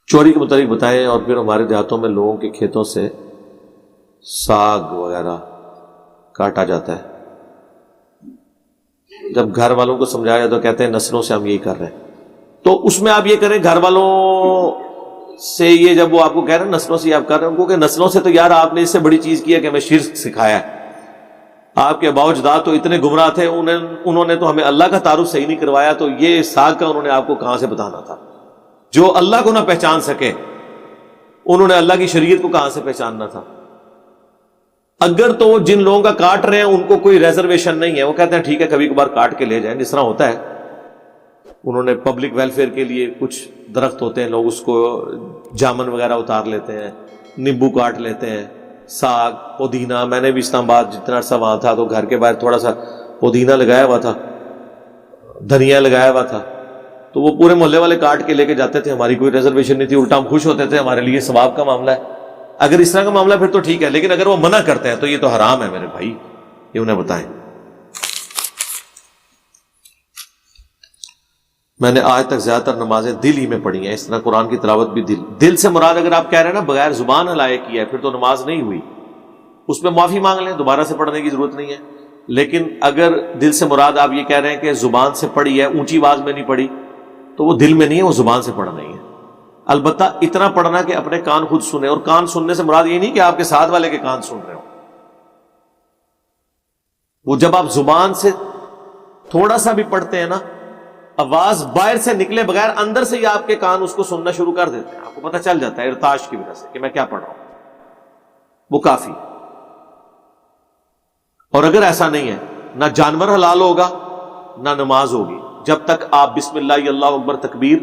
چوری کے متعلق بتائیں. اور پھر ہمارے دیہاتوں میں لوگوں کے کھیتوں سے ساگ وغیرہ کاٹا جاتا ہے. جب گھر والوں کو سمجھایا جاتا تو کہتے ہیں نسلوں سے ہم یہی کر رہے ہیں. تو اس میں آپ یہ کریں گھر والوں سے, یہ جب وہ آپ کو کہہ رہے ہیں نسلوں سے یہ آپ کر رہے ہیں, ان کو کہ نسلوں سے تو یار آپ نے اس سے بڑی چیز کی ہے کہ ہمیں شرک سکھایا ہے. آپ کے آباء و اجداد تو اتنے گمراہ تھے, انہوں نے تو ہمیں اللہ کا تعارف صحیح نہیں کروایا, تو یہ ساگ کا انہوں نے آپ کو کہاں سے بتانا تھا؟ جو اللہ کو نہ پہچان سکے انہوں نے اللہ کی شریعت کو کہاں سے پہچاننا تھا؟ اگر تو جن لوگوں کا کاٹ رہے ہیں ان کو کوئی ریزرویشن نہیں ہے, وہ کہتے ہیں ٹھیک ہے کبھی کبھار کاٹ کے لے جائیں, جس طرح ہوتا ہے انہوں نے پبلک ویلفیئر کے لیے کچھ درخت ہوتے ہیں, لوگ اس کو جامن وغیرہ اتار لیتے ہیں, نیمبو کاٹ لیتے ہیں, ساگ پودینہ. میں نے بھی اسلام آباد جتنا عرصہ وہاں تھا تو گھر کے باہر تھوڑا سا پودینہ لگایا ہوا تھا, دھنیا لگایا ہوا تھا, تو وہ پورے محلے والے کاٹ کے لے کے جاتے تھے. ہماری کوئی ریزرویشن نہیں تھی, الٹا ہم خوش ہوتے تھے, ہمارے لیے ثواب کا معاملہ ہے. اگر اس طرح کا معاملہ پھر تو ٹھیک ہے, لیکن اگر وہ منع کرتے ہیں تو یہ تو حرام ہے میرے بھائی, یہ انہیں بتائیں. میں نے آج تک زیادہ تر نمازیں دل ہی میں پڑھی ہیں, اس طرح قرآن کی تلاوت بھی دل سے مراد اگر آپ کہہ رہے ہیں نا بغیر زبان ہلائے کیا ہے, پھر تو نماز نہیں ہوئی, اس میں معافی مانگ لیں, دوبارہ سے پڑھنے کی ضرورت نہیں ہے. لیکن اگر دل سے مراد آپ یہ کہہ رہے ہیں کہ زبان سے پڑھی ہے, اونچی آواز میں نہیں پڑھی, تو وہ دل میں نہیں ہے, وہ زبان سے پڑھا نہیں ہے. البتہ اتنا پڑھنا کہ اپنے کان خود سنیں, اور کان سننے سے مراد یہ نہیں کہ آپ کے ساتھ والے کے کان سن رہے ہو. وہ جب آپ زبان سے تھوڑا سا بھی پڑھتے ہیں نا, آواز باہر سے نکلے بغیر اندر سے ہی آپ کے کان اس کو سننا شروع کر دیتے ہیں, آپ کو پتہ چل جاتا ہے ارتاش کی وجہ سے کہ میں کیا پڑھ رہا ہوں, وہ کافی. اور اگر ایسا نہیں ہے, نہ جانور حلال ہوگا نہ نماز ہوگی جب تک آپ بسم اللہ اللہ اکبر تکبیر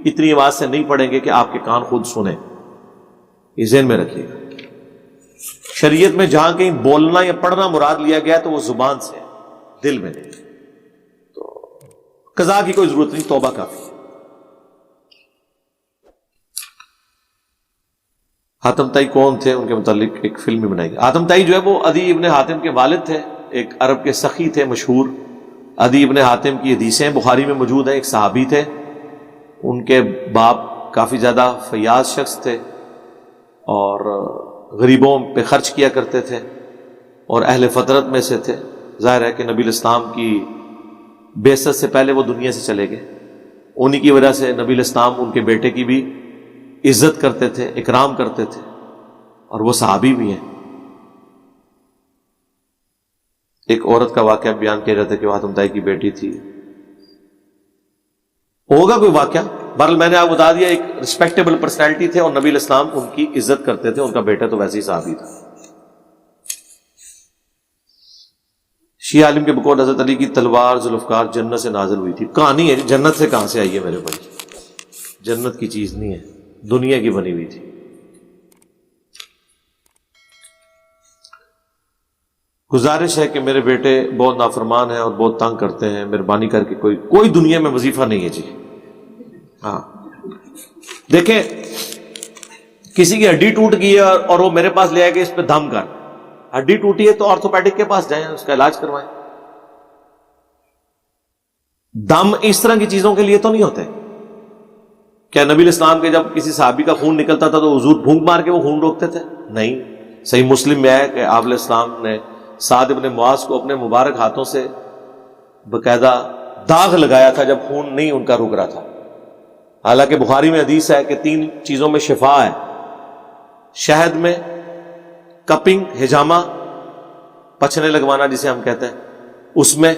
اتنی آواز سے نہیں پڑھیں گے کہ آپ کے کان خود سنیں. یہ ذہن میں رکھیے گا. شریعت میں جہاں کہیں بولنا یا پڑھنا مراد لیا گیا تو وہ زبان سے, دل میں نہیں. تو قضا کی کوئی ضرورت نہیں, توبہ کافی ہے. حاتم طائی کون تھے, ان کے متعلق ایک فلم بھی بنائی گئی. حاتم طائی جو ہے وہ عدی ابن حاتم کے والد تھے, ایک عرب کے سخی تھے مشہور. عدی ابن حاتم کی حدیثیں بخاری میں موجود ہیں. ایک صحابی تھے, ان کے باپ کافی زیادہ فیاض شخص تھے اور غریبوں پہ خرچ کیا کرتے تھے اور اہل فطرت میں سے تھے. ظاہر ہے کہ نبی الاسلام کی بعثت سے پہلے وہ دنیا سے چلے گئے, انہی کی وجہ سے نبی الاسلام ان کے بیٹے کی بھی عزت کرتے تھے, اکرام کرتے تھے, اور وہ صحابی بھی ہیں. ایک عورت کا واقعہ بیان کیا جاتا ہے کہ وہ حاتم طائی کی بیٹی تھی, ہوگا کوئی واقعہ, بہرحال میں نے آپ کو بتا دیا ایک ریسپیکٹیبل پرسنالٹی تھے اور نبی الاسلام ان کی عزت کرتے تھے. ان کا بیٹا تو ویسے ہی صحابی تھا. شیعہ عالم کے بقول حضرت علی کی تلوار ذوالفقار جنت سے نازل ہوئی تھی. کہانی ہے, جنت سے کہاں سے آئی ہے میرے بھائی, جنت کی چیز نہیں ہے, دنیا کی بنی ہوئی تھی. گزارش ہے کہ میرے بیٹے بہت نافرمان ہیں اور بہت تنگ کرتے ہیں, مہربانی کر کے کوئی دنیا میں وظیفہ نہیں ہے جی. ہاں دیکھیں, کسی کی ہڈی ٹوٹ گئی ہے اور وہ میرے پاس لے آئے کہ اس پہ دم کر, ہڈی ٹوٹی ہے تو آرتھوپیڈک کے پاس جائیں, اس کا علاج کروائیں. دم اس طرح کی چیزوں کے لیے تو نہیں ہوتے. کیا نبی الاسلام کے جب کسی صحابی کا خون نکلتا تھا تو حضور پھونک مار کے وہ خون روکتے تھے؟ نہیں. صحیح مسلم میں ہے کہ آپ علیہ السلام نے سعد ابن معاذ کو اپنے مبارک ہاتھوں سے باقاعدہ داغ لگایا تھا جب خون نہیں ان کا رک رہا تھا. حالانکہ بخاری میں حدیث ہے کہ 3 چیزوں میں شفا ہے, شہد میں, کپنگ حجامہ پچھنے لگوانا جسے ہم کہتے ہیں اس میں,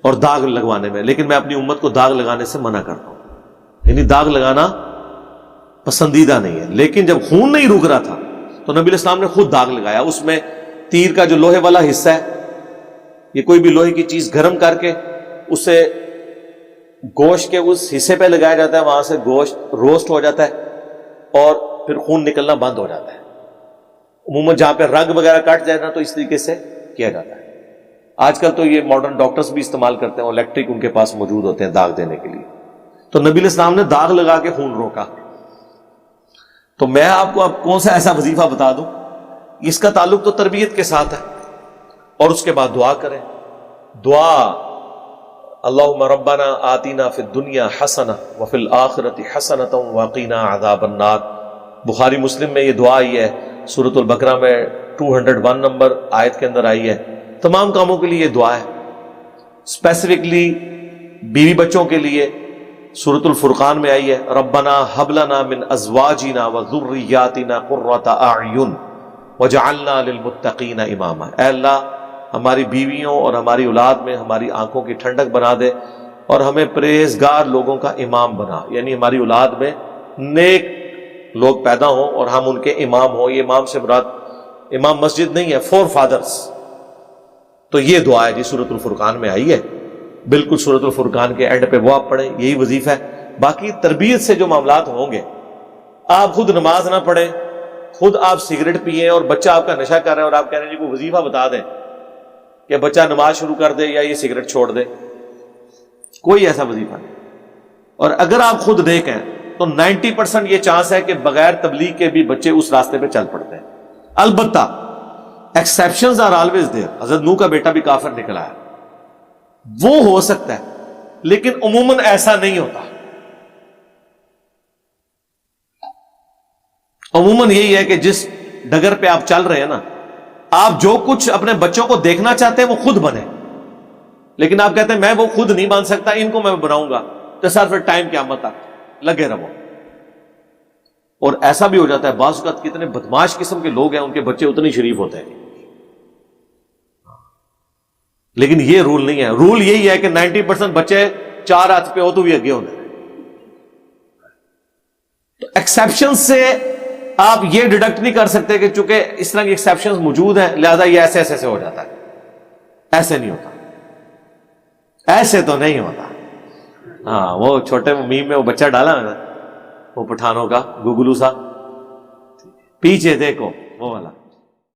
اور داغ لگوانے میں. لیکن میں اپنی امت کو داغ لگانے سے منع کرتا ہوں, یعنی داغ لگانا پسندیدہ نہیں ہے. لیکن جب خون نہیں رک رہا تھا تو نبی الاسلام نے خود داغ لگایا. اس میں تیر کا جو لوہے والا حصہ ہے, یہ کوئی بھی لوہے کی چیز گرم کر کے اسے گوشت کے اس حصے پہ لگایا جاتا ہے, وہاں سے گوشت روسٹ ہو جاتا ہے اور پھر خون نکلنا بند ہو جاتا ہے. عموماً جہاں پہ رگ وغیرہ کٹ جائے نا تو اس طریقے سے کیا جاتا ہے. آج کل تو یہ ماڈرن ڈاکٹرز بھی استعمال کرتے ہیں, الیکٹرک ان کے پاس موجود ہوتے ہیں داغ دینے کے لیے. تو نبی الاسلام نے داغ لگا کے خون روکا. تو میں آپ کو اب کون سا ایسا وظیفہ بتا دوں, اس کا تعلق تو تربیت کے ساتھ ہے. اور اس کے بعد دعا کریں. دعا اللہم ربنا آتنا فی الدنیا حسنہ وفی الآخرۃ حسنۃ وقنا عذاب النار. بخاری مسلم میں یہ دعا آئی ہے، سورۃ البقرہ میں 201 نمبر آیت کے اندر آئی ہے. تمام کاموں کے لیے یہ دعا ہے. اسپیسیفکلی بیوی بچوں کے لیے سورۃ الفرقان میں آئی ہے، ربنا ھب لنا من ازواجنا وذریاتنا قرۃ اعین وجعلنا للمتقین اماما. اے اللہ ہماری بیویوں اور ہماری اولاد میں ہماری آنکھوں کی ٹھنڈک بنا دے اور ہمیں پرہیزگار لوگوں کا امام بنا. یعنی ہماری اولاد میں نیک لوگ پیدا ہوں اور ہم ان کے امام ہوں. یہ امام سے مراد امام مسجد نہیں ہے، فور فادرز. تو یہ دعا ہے جی سورۃ الفرقان میں آئی ہے. بالکل سورۃ الفرقان کے اینڈ پہ وہ آپ پڑھیں، یہی وظیفہ ہے. باقی تربیت سے جو معاملات ہوں گے، آپ خود نماز نہ پڑھیں، خود آپ سگریٹ پیئیں اور بچہ آپ کا نشہ کر رہے ہیں اور آپ کہہ رہے ہیں جی کوئی وظیفہ بتا دیں کہ بچہ نماز شروع کر دے یا یہ سگریٹ چھوڑ دے. کوئی ایسا وظیفہ نہیں. اور اگر آپ خود دیکھیں تو 90% یہ چانس ہے کہ بغیر تبلیغ کے بھی بچے اس راستے پہ چل پڑتے ہیں. البتہ ایکسیپشنز آر آلویز دیئر. حضرت نوح کا بیٹا بھی کافر نکلا ہے، وہ ہو سکتا ہے، لیکن عموماً ایسا نہیں ہوتا. عموماً یہی ہے کہ جس ڈگر پہ آپ چل رہے ہیں نا، آپ جو کچھ اپنے بچوں کو دیکھنا چاہتے ہیں وہ خود بنے، لیکن آپ کہتے ہیں میں وہ خود نہیں بن سکتا، ان کو میں بناؤں گا. تو سر پھر ٹائم قیامت تک لگے رہو. اور ایسا بھی ہو جاتا ہے بعض اوقات کتنے بدماش قسم کے لوگ ہیں ان کے بچے اتنے شریف ہوتے ہیں. لیکن یہ رول نہیں ہے. رول یہی ہے کہ 90% بچے چار ہاتھ پہ ہو تو بھی اگے ہوتے ہیں. تو ایکسیپشن سے آپ یہ ڈیڈکٹ نہیں کر سکتے کہ چونکہ اس طرح کی ایکسیپشنز موجود ہیں لہذا یہ ایسے ایسے ہو جاتا ہے. ایسے نہیں ہوتا، ایسے تو نہیں ہوتا. ہاں وہ چھوٹے میم میں وہ بچہ ڈالا ہے نا وہ پٹھانوں کا گگلو سا، پیچھے دیکھو وہ والا.